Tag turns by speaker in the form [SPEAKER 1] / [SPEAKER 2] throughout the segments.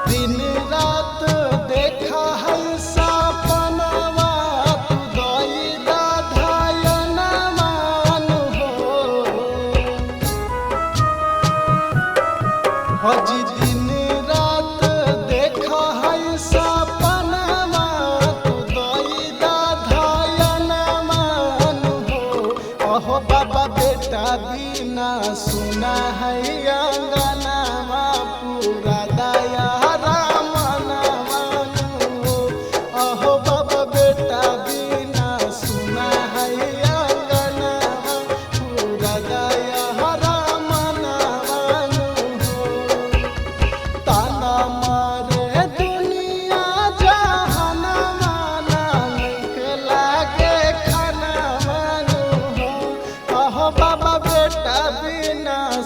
[SPEAKER 1] दिन रात देखा है सपनवा तू दईदा धायना मान हो। हजी दिन रात देखा है सपनवा तू दईदा धायना मान हो। अहो बाबा बेटा बिना सुना है अंगनावा पूरा दया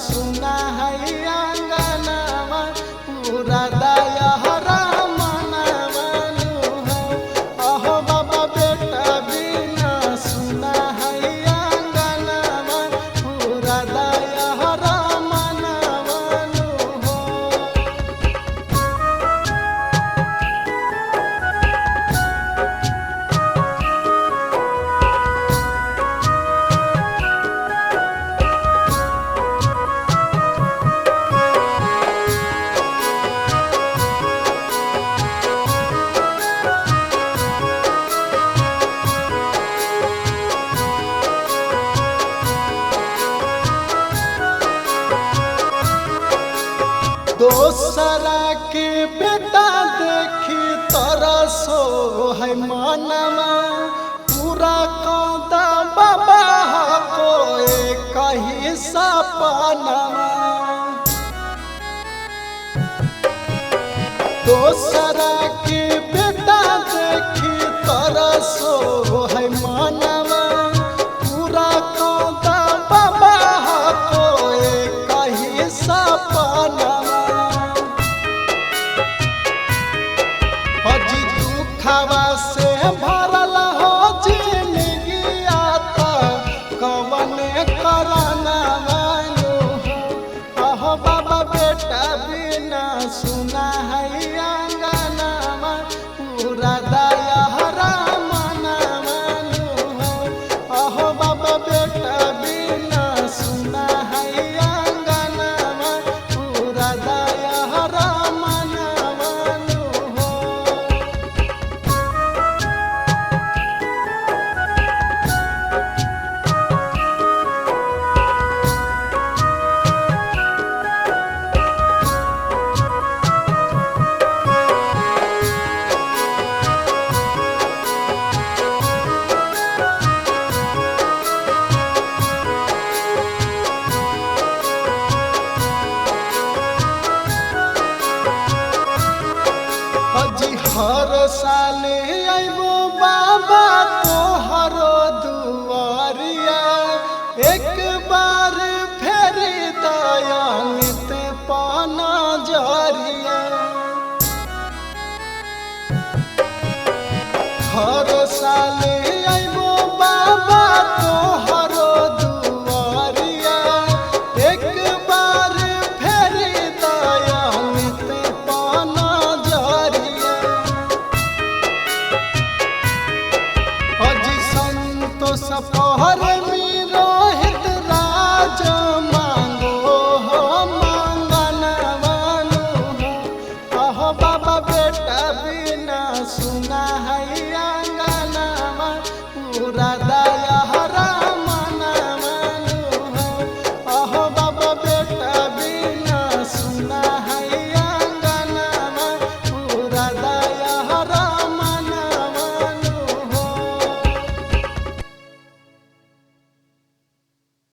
[SPEAKER 1] सुना है अंगनावा पूरा दया रामनवानु हो। अहो बाबा बेटा बिना सुना है अंगनावा पूरा दया रामनवानु हो। दोसरा के बेटा देखी तरसो है मनवा पूरा कौदा बाबा को कही सपनवा। दोसरा के बेटा देखी तरसो है मनवा पूरा कौदा बाबा को कही सपनवा। दुखवा से भरल हो जिंदगी आता कवन करना मानो हो। अहो बाबा बेटा बिना सुना है अंगनावा पूरा दया रामनवानु हो। अहो बाबा बेटा बिना सुना है अंगनावा पूरा दया रामनवानु हो। हर साल आइबो बाबा तोहरो